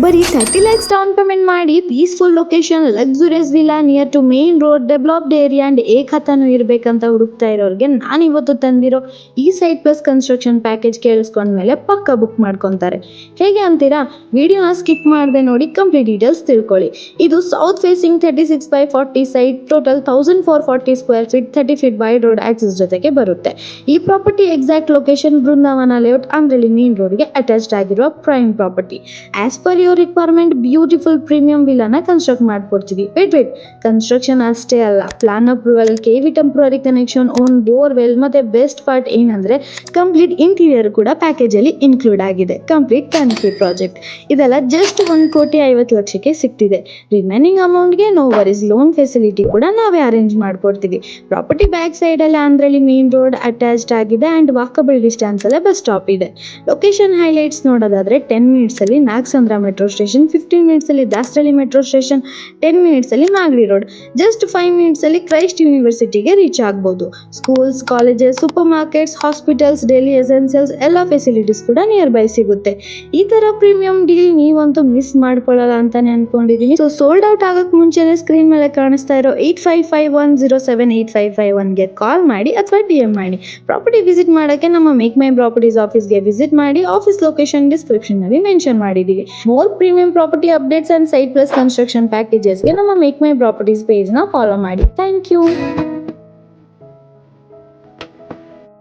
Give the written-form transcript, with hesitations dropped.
ಬರೀ 30 lakhs down payment ಮಾಡಿ peaceful location luxurious villa near to main road developed area and ಏಕತಾನು ಇರಬೇಕಂತ ಹುಡುಕ್ತಾ ಇರೋರಿಗೆ ನಾನು ಇವತ್ತು ತಂದಿರೋ ಈ ಸೈಟ್ ಪ್ಲಸ್ ಕನ್ಸ್ಟ್ರಕ್ಷನ್ ಪ್ಯಾಕೇಜ್ ಕೇಳಿಸ್ಕೊಂಡ್ಮೇಲೆ ಪಕ್ಕ ಬುಕ್ ಮಾಡ್ಕೊತಾರೆ. ಹೇಗೆ ಅಂತೀರಾ? ವಿಡಿಯೋನ ಸ್ಕಿಪ್ ಮಾಡದೆ ನೋಡಿ ಕಂಪ್ಲೀಟ್ ಡೀಟೇಲ್ಸ್ ತಿಳ್ಕೊಳ್ಳಿ. ಇದು south facing 36/40 site, total 1440 square feet, 30 feet wide road access ಜೊತೆಗೆ ಬರುತ್ತೆ. ಈ property exact location Brindavan layout ಅಂದ್ರಲ್ಲಿ ಮೇನ್ ರೋಡ್ಗೆ ಅಟ್ಯಾಚ್ಡ್ ಆಗಿರುವ prime property. As per your requirement beautiful premium ವಿಲ್ಲಾನ ಕನ್ಸ್ಟ್ರಕ್ಟ್ ಮಾಡ್ಕೊಡ್ತೀವಿ. ವೇಟ್ ಕನ್ಸ್ಟ್ರಕ್ಷನ್ ಅಷ್ಟೇ ಅಲ್ಲ, plan approval, KV temporary connection, own borewell, ಮತ್ತೆ ಬೆಸ್ಟ್ ಪಾರ್ಟ್ ಏನಂದ್ರೆ ಕಂಪ್ಲೀಟ್ ಇಂಟೀರಿಯರ್ ಕೂಡ ಪ್ಯಾಕೇಜ್ ಅಲ್ಲಿ ಇನ್ಕ್ಲೂಡ್ ಆಗಿದೆ. Complete turnkey project. ಇದೆಲ್ಲ ಜಸ್ಟ್ 1,50,00,000 ಸಿಗ್ತಿದೆ. ರಿಮೈನಿಂಗ್ ಅಮೌಂಟ್ಗೆ ನೋ ವರೀಸ್, ಲೋನ್ ಫೆಸಿಲಿಟಿ ಕೂಡ ನಾವೇ ಅರೇಂಜ್ ಮಾಡ್ಕೊಡ್ತೀವಿ. ಪ್ರಾಪರ್ಟಿ ಬ್ಯಾಕ್ ಸೈಡ್ ಅಲ್ಲಿ ಆಂಧ್ರಲ್ಲಿ ಮೇನ್ ರೋಡ್ ಅಟ್ಯಾಚ್ಡ್ ಆಗಿದೆ ಅಂಡ್ ವಾಕಬಲ್ ಡಿಸ್ಟೆನ್ಸ್ ಅಲ್ಲೇ ಬಸ್ ಸ್ಟಾಪ್ ಇದೆ. ಲೊಕೇಶನ್ ಹೈಲೈಟ್ಸ್ ನೋಡೋದಾದ್ರೆ 10 ಮಿನಿಟ್ಸ್ ಅಲ್ಲಿ ನಾಗಸಂದ್ರ ಮೆಟ್ರೋ ಸ್ಟೇಷನ್, 15 ಮಿನಿಟ್ಸ್ ಅಲ್ಲಿ ದಾಸರಳ್ಳಿ ಮೆಟ್ರೋ ಸ್ಟೇಷನ್, 10 ಮಿನಿಟ್ಸ್ ಅಲ್ಲಿ ಮಾಗಡಿ ರೋಡ್, ಜಸ್ಟ್ 5 ಮಿನಿಟ್ಸ್ ಅಲ್ಲಿ ಕ್ರೈಸ್ಟ್ ಯೂನಿವರ್ಸಿಟಿಗೆ ರೀಚ್ ಆಗ್ಬಹುದು. Schools, colleges, supermarkets, hospitals, daily essentials ಎಲ್ಲ ಫೆಸಿಲಿಟೀಸ್ ಕೂಡ ನಿಯರ್ ಬೈ ಸಿಗುತ್ತೆ. ಈ ತರ ಪ್ರೀಮಿಯಂ ಡೀಲ್ ನೀವಂತೂ ಮಿಸ್ ಮಾಡ್ಕೊಳ್ಳಲ್ಲ ಅಂತಾನೆ ಅನ್ಕೊಂಡಿದೀನಿ. ಸೊ ಸೋಲ್ಡ್ ಔಟ್ ಆಗಕ್ ಮುಂಚೆನೆ ಸ್ಕ್ರೀನ್ ಮೇಲೆ ಕಾಣಿಸ್ತಾ ಇರೋ 8551078551ಗೆ ಕಾಲ್ ಮಾಡಿ ಅಥವಾ DM ಮಾಡಿ. ಪ್ರಾಪರ್ಟಿ ವಿಸಿಟ್ ಮಾಡಕ್ಕೆ ನಮ್ಮ ಮೇಕ್ ಮೈ ಪ್ರಾಪರ್ಟೀಸ್ ಆಫೀಸ್ಗೆ ವಿಸಿಟ್ ಮಾಡಿ. ಆಫೀಸ್ ಲೊಕೇಶನ್ ಡಿಸ್ಕ್ರಿಪ್ಷನ್ ನಲ್ಲಿ ಮೆನ್ಷನ್ ಮಾಡಿದೀವಿ. More premium property updates and site plus construction ಪ್ಯಾಕೇಜಸ್ಗೆ ನಮ್ಮ ಮೇಕ್ ಮೈ ಪ್ರಾಪರ್ಟೀಸ್ ಪೇಜ್ ನ ಫಾಲೋ ಮಾಡಿ. Thank you.